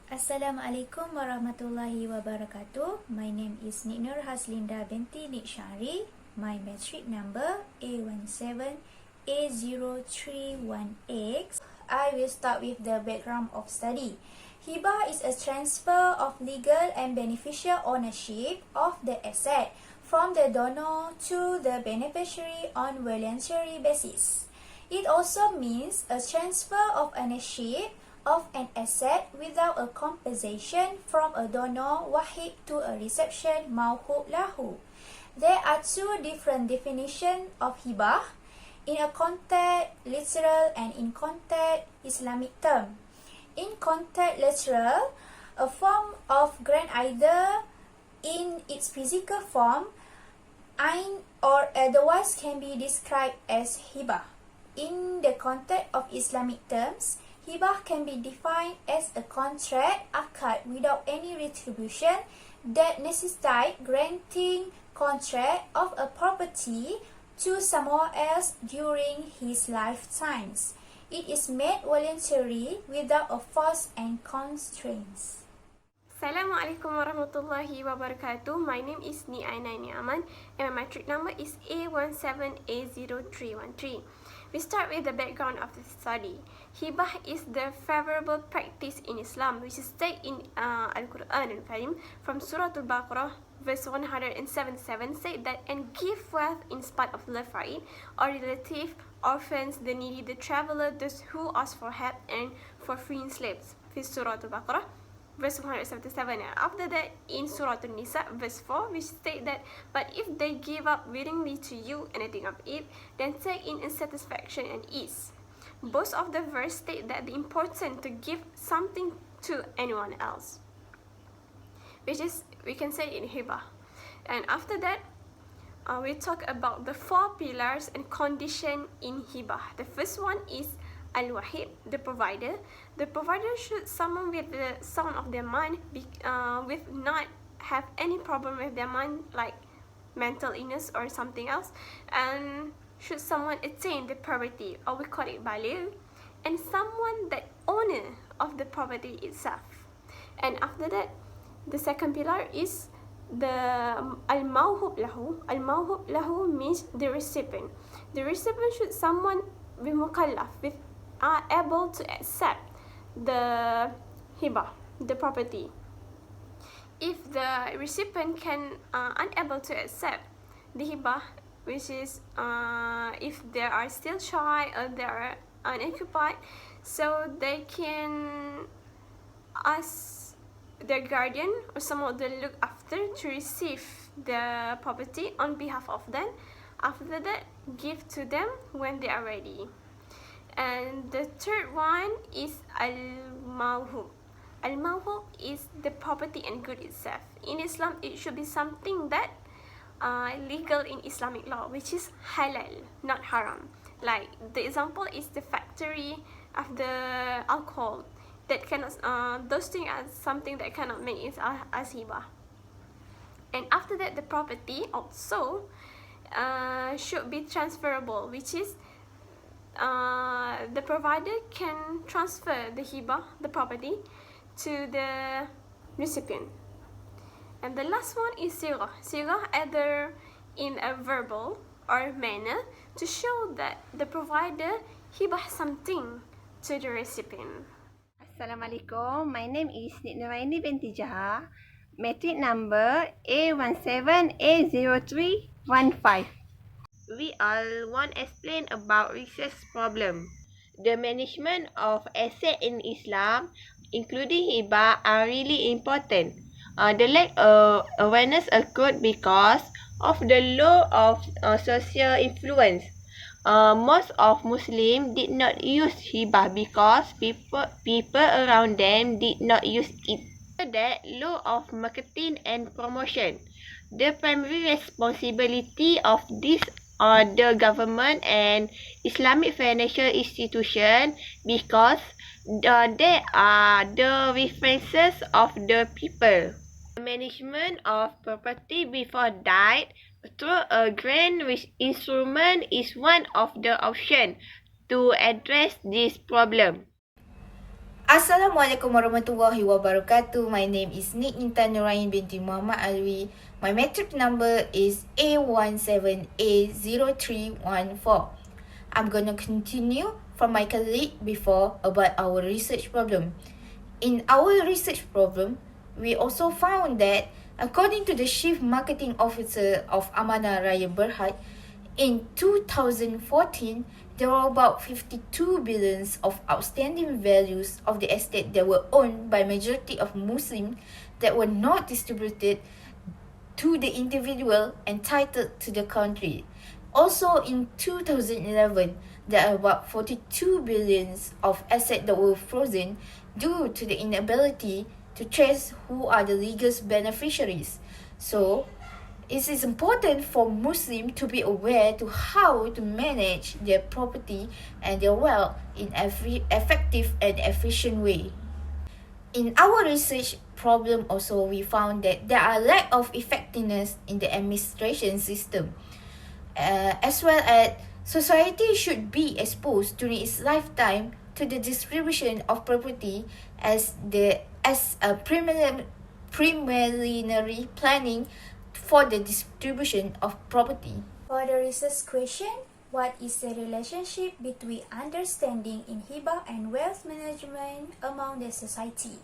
Assalamualaikum warahmatullahi wabarakatuh. My name is Nik Nurhaslinda binti Nik Shaari. My metric number A17A0318. I will start with the background of study. Hibah is a transfer of legal and beneficial ownership of the asset from the donor to the beneficiary on voluntary basis. It also means a transfer of ownership of an asset without a compensation from a donor wahid to a reception Mohd lahu. There are two different definitions of hibah, in a context literal and in context Islamic term. In context literal, a form of grant either in its physical form, ain, or otherwise can be described as hibah. In the context of Islamic terms, hibah can be defined as a contract akad without any retribution that necessitates granting contract of a property to someone else during his lifetimes. It is made voluntary without a force and constraints. Assalamualaikum warahmatullahi wabarakatuh. My name is Nik Aman and my metric number is A17A0313. We start with the background of the study. Hibah is the favorable practice in Islam, which is stated in Al-Quran Al-Karim from Surah Al-Baqarah, verse 177, said that, and give wealth in spite of love for it, or relative, orphans, the needy, the traveler, those who ask for help, and for freeing slaves. Surah Al-Baqarah, verse 177. And after that, in Surah An-Nisa, verse 4, which state that, but if they give up willingly to you anything of it, then take in satisfaction and ease. Both of the verse state that the important to give something to anyone else, which is, we can say, in hibah. And after that, we talk about the four pillars and condition in hibah. The first one is Al-Wahid, the provider. The provider should someone with the sound of their mind, with not have any problem with their mind, like mental illness or something else, and should someone attain the property, or we call it value, and someone that owner of the property itself. And after that, the second pillar is the al-mawhub lahu. Al-mawhub lahu means the recipient. The recipient should someone be mukallaf, with are able to accept the hibah, the property. If the recipient can unable to accept the hibah, which is if they are still shy or they are unoccupied, so they can ask their guardian or someone they look after to receive the property on behalf of them. After that, give to them when they are ready. And the third one is al-mawhub. Al-mawhub is the property and good itself. In Islam, it should be something that legal in Islamic law, which is halal, not haram. Like the example is the factory of the alcohol that cannot. Those things are something that cannot make it as hibah. And after that, the property also should be transferable, which is the provider can transfer the hibah, the property, to the recipient. And the last one is sirah. Sirah either in a verbal or manner to show that the provider hibah something to the recipient. Assalamualaikum. My name is Nik Noraini binti Jaha. Metric number A17A0315. We all want to explain about research problem. The management of asset in Islam, including hibah, are really important. The lack of awareness occurred because of the law of social influence. Most of Muslims did not use hibah because people around them did not use it. That law of marketing and promotion. The primary responsibility of this are the government and Islamic financial institution because they are the references of the people. The management of property before died through a grant instrument is one of the options to address this problem. Assalamualaikum warahmatullahi wabarakatuh. My name is Nik Nurhaslinda binti Muhammad Aluwi. My metric number is A17A0314. I'm gonna continue from my colleague before about our research problem. In our research problem, we also found that according to the Chief Marketing Officer of Amanah Raya Berhad, in 2014, there were about 52 billions of outstanding values of the estate that were owned by majority of Muslims that were not distributed to the individual entitled to the country. Also in 2011, there are about 42 billions of assets that were frozen due to the inability to trace who are the legal beneficiaries. So, it is important for Muslims to be aware to how to manage their property and their wealth in every effective and efficient way. In our research problem also, we found that there are lack of effectiveness in the administration system, as well as society should be exposed during its lifetime to the distribution of property as a preliminary planning for the distribution of property. For the research question, what is the relationship between understanding in hibah and wealth management among the society?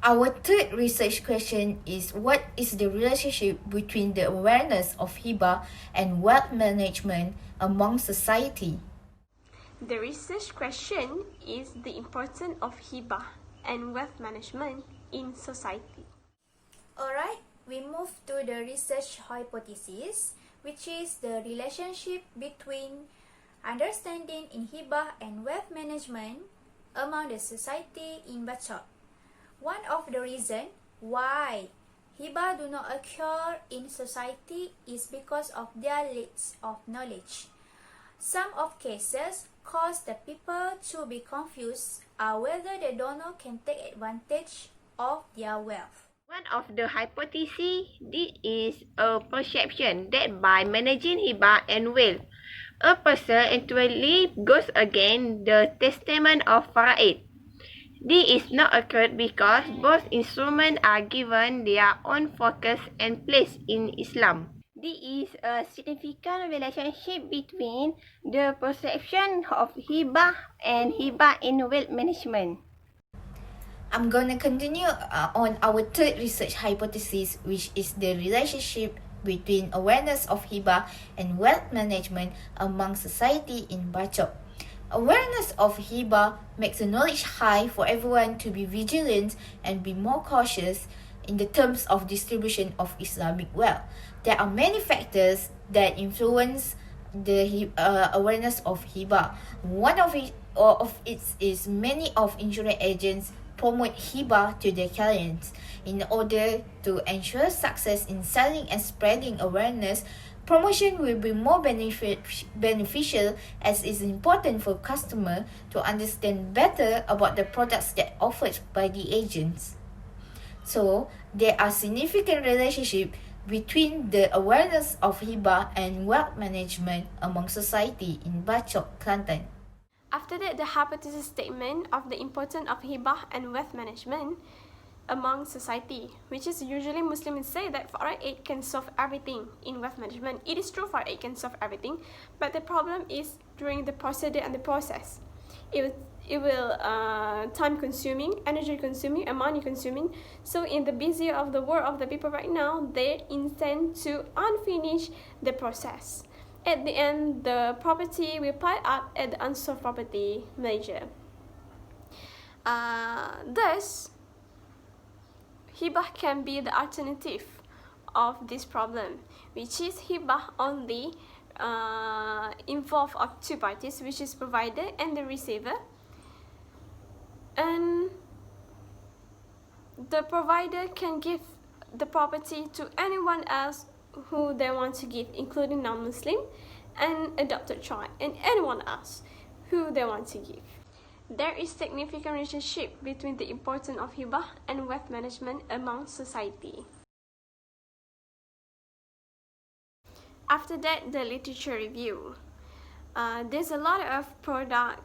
Our third research question is what is the relationship between the awareness of hibah and wealth management among society? The research question is the importance of hibah and wealth management in society. Alright, we move to the research hypothesis, which is the relationship between understanding in hibah and wealth management among the society in Bachok. One of the reasons why hibah do not occur in society is because of their lack of knowledge. Some of cases cause the people to be confused whether the donor can take advantage of their wealth. One of the hypotheses this is a perception that by managing hibah and wealth, a person actually goes against the testament of faraid. This is not occurred because both instruments are given their own focus and place in Islam. This is a significant relationship between the perception of hibah and hibah in wealth management. I'm gonna continue on our third research hypothesis, which is the relationship between awareness of hibah and wealth management among society in Bachok. Awareness of hibah makes the knowledge high for everyone to be vigilant and be more cautious in the terms of distribution of Islamic wealth. There are many factors that influence the awareness of hibah. One of it is many of insurance agents promote hibah to their clients. In order to ensure success in selling and spreading awareness, promotion will be more beneficial as it's important for customer to understand better about the products that offered by the agents. So, there are significant relationship between the awareness of hibah and wealth management among society in Bachok, Kelantan. After that, the hypothesis statement of the importance of hibah and wealth management among society, which is usually Muslims say that faraid can solve everything in wealth management. It is true faraid can solve everything, but the problem is during the procedure and the process. It will time consuming, energy consuming, and money consuming. So in the busy of the world of the people right now, they intend to unfinish the process. At the end, the property will pile up at the unsolved property measure. Thus, hibah can be the alternative of this problem, which is hibah only involve of two parties, which is provider and the receiver. And the provider can give the property to anyone else who they want to give, including non-Muslim and adopted child, and anyone else who they want to give. There is significant relationship between the importance of hibah and wealth management among society. After that, the literature review. There's a lot of product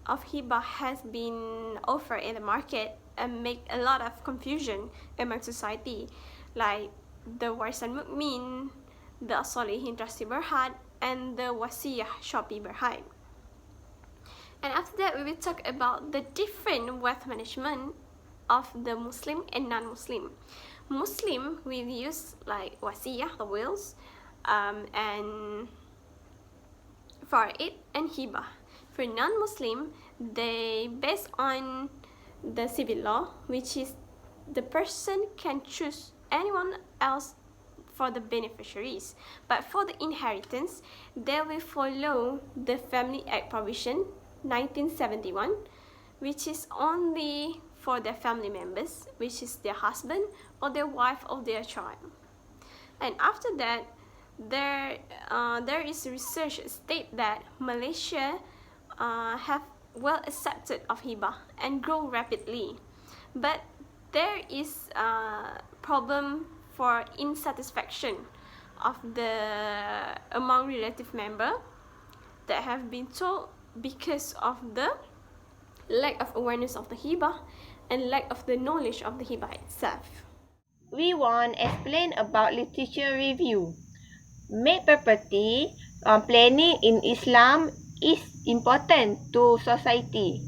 of Hibah has been offered in the market and make a lot of confusion among society, like the Warisan Mukmin, the Solihin Trustee Berhad, and the Wasiyah Shopee Berhad. And after that, we will talk about the different wealth management of the Muslim and non-Muslim. Muslim will use like wasiyah, the wills, and for it and hibah. For non-Muslim, they based on the civil law, which is the person can choose anyone else for the beneficiaries. But for the inheritance, they will follow the Family Act provision 1971, which is only for their family members, which is their husband or their wife or their child. And after that, there is research state that Malaysia have well accepted of hibah and grow rapidly, but there is a problem for insatisfaction of the among relative member that have been told because of the lack of awareness of the hibah and lack of the knowledge of the hibah itself. We want to explain about literature review. Make property planning in Islam is important to society.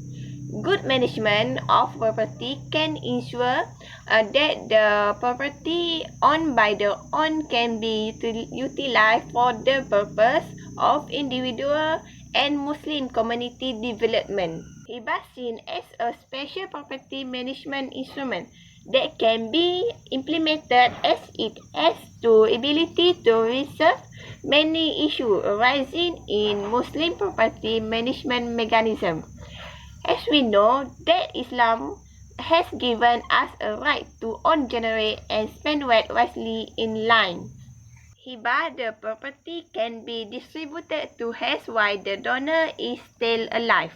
Good management of property can ensure that the property owned by the owner can be utilized for the purpose of individual and Muslim community development. Hibah seen as a special property management instrument that can be implemented as it has the ability to resolve many issues arising in Muslim property management mechanism. As we know that Islam has given us a right to own, generate and spend wealth wisely in line. Hibah, the property can be distributed to heirs while the donor is still alive.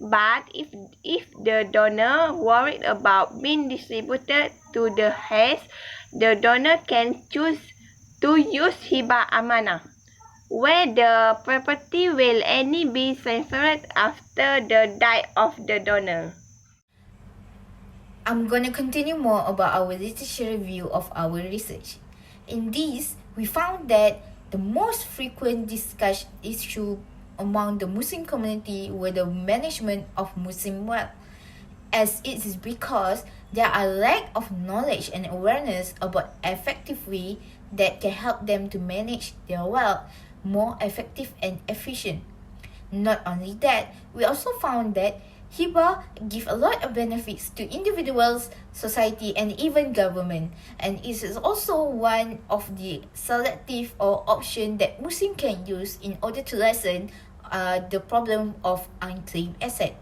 But if the donor worried about being distributed to the heirs, the donor can choose to use hibah amanah, where the property will only be transferred after the death of the donor. I'm gonna continue more about our literature review of our research. In this, we found that the most frequent discussed issue among the Muslim community were the management of Muslim wealth, as it is because there are lack of knowledge and awareness about effective way that can help them to manage their wealth more effective and efficient. Not only that, we also found that hibah give a lot of benefits to individuals, society and even government, and it is also one of the selective or option that Muslim can use in order to lessen the problem of unclaimed asset.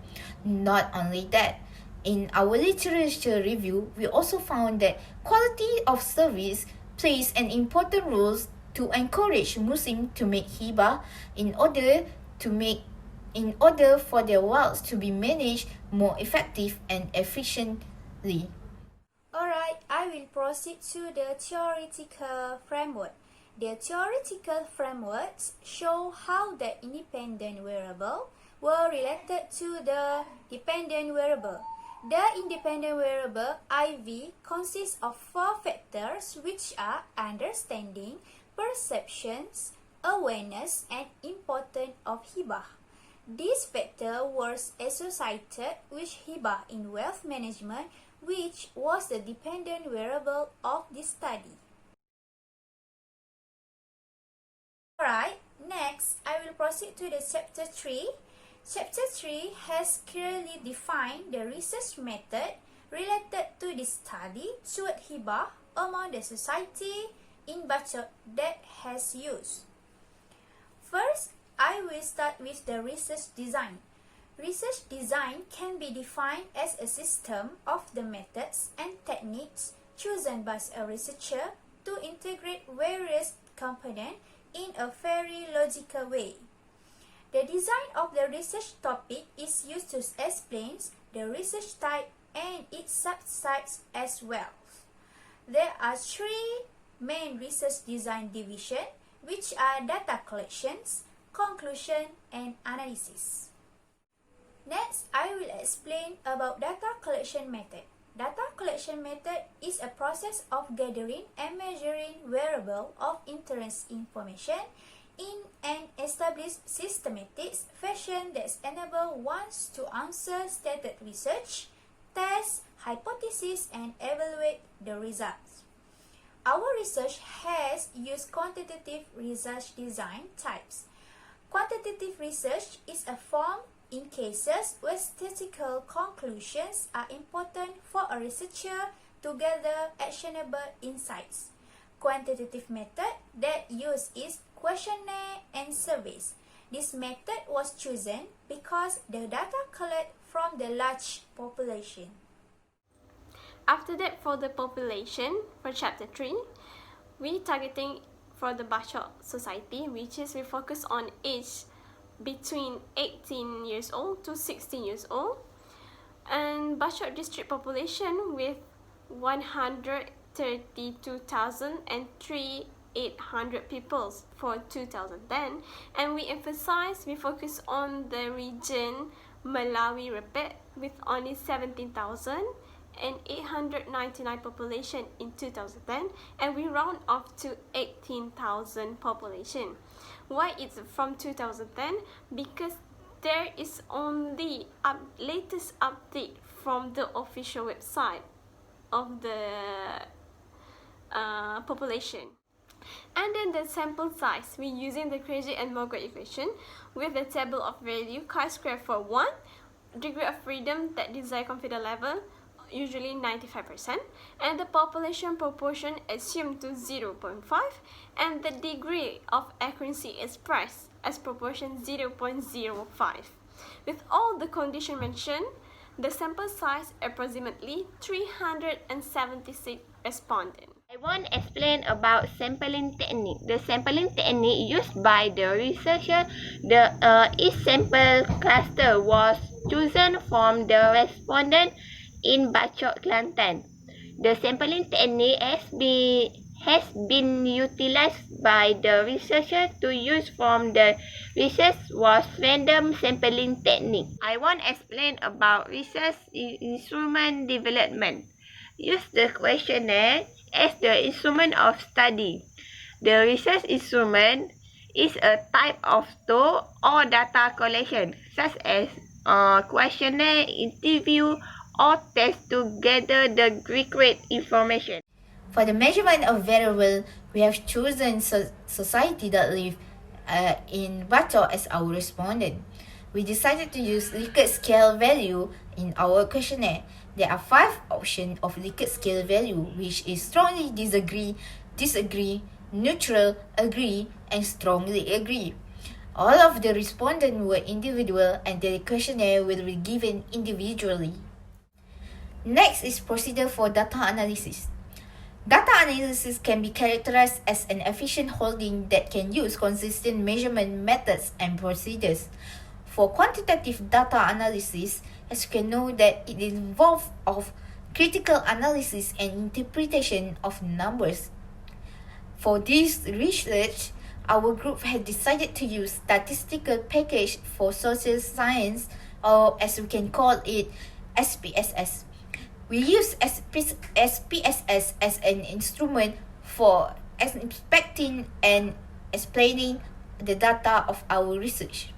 Not only that, in our literature review, we also found that quality of service plays an important role to encourage Muslims to make hibah in order for their wealth to be managed more effective and efficiently. Alright, I will proceed to the theoretical framework. The theoretical frameworks show how the independent variable were related to the dependent variable. The independent variable IV consists of 4 factors, which are understanding, perceptions, awareness and importance of hibah. This factor was associated with hibah in wealth management, which was the dependent variable of this study. Alright, next I will proceed to the chapter 3. Chapter 3 has clearly defined the research method related to this study toward hibah among the society in Bachok that has used. First, I will start with the research design. Research design can be defined as a system of the methods and techniques chosen by a researcher to integrate various components in a very logical way. The design of the research topic is used to explain the research type and its subtypes as well. There are 3 main research design divisions, which are data collections, conclusion and analysis. Next, I will explain about data collection method. Data collection method is a process of gathering and measuring variable of interest information in an established systematic fashion that enable one to answer stated research, test, hypothesis, and evaluate the results. Our research has used quantitative research design types. Quantitative research is a form in cases where statistical conclusions are important for a researcher to gather actionable insights. Quantitative method that used is questionnaire and surveys. This method was chosen because the data collected from the large population. After that, for the population, for chapter 3, we targeting for the Bachok society, which is we focus on age between 18 years old to 16 years old. And Bachok district population with 132,800 people for 2010. And we focus on the region Malawi Repet with only 17,899 population in 2010, and we round off to 18,000 population. Why it's from 2010? Because there is only latest update from the official website of the population. And then the sample size, we're using the Krejcik and Mohd equation with the table of value chi-square for 1, degree of freedom that desired confidence level usually 95%, and the population proportion assumed to 0.5, and the degree of accuracy expressed as proportion 0.05. With all the conditions mentioned, the sample size approximately 376 respondents. I want to explain about sampling technique. The sampling technique used by the researcher, each sample cluster was chosen from the respondent in Bachok, Kelantan. The sampling technique has been utilized by the researcher to use from the research was random sampling technique. I want to explain about research instrument development. Use the questionnaire as the instrument of study. The research instrument is a type of tool or data collection, such as questionnaire, interview, or test to gather the required information. For the measurement of variable, we have chosen society that live in Bachok as our respondent. We decided to use Likert scale value in our questionnaire. There are 5 options of Likert scale value, which is strongly disagree, neutral, agree, and strongly agree. All of the respondents were individual and the questionnaire will be given individually. Next is procedure for data analysis. Data analysis can be characterized as an efficient holding that can use consistent measurement methods and procedures. For quantitative data analysis, as you can know that it involves of critical analysis and interpretation of numbers. For this research, our group had decided to use statistical package for social science, or as we can call it, SPSS. We use SPSS as an instrument for inspecting and explaining the data of our research.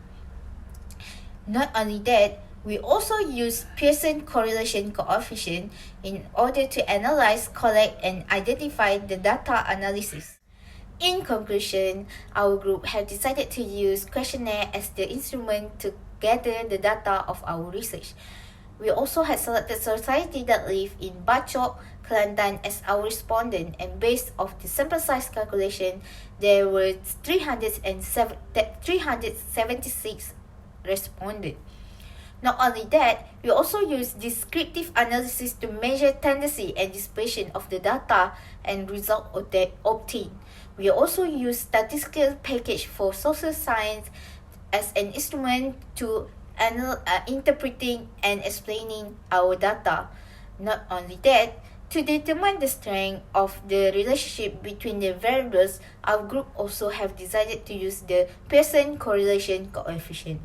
Not only that, we also use Pearson correlation coefficient in order to analyze, collect, and identify the data analysis. In conclusion, our group have decided to use questionnaire as the instrument to gather the data of our research. We also had selected society that live in Bachok, Kelantan as our respondent, and based off the sample size calculation, there were 376 respondents. Not only that, we also use descriptive analysis to measure tendency and dispersion of the data and result obtained. We also use statistical package for social science as an instrument to interpreting and explaining our data. Not only that, to determine the strength of the relationship between the variables, our group also have decided to use the Pearson correlation coefficient.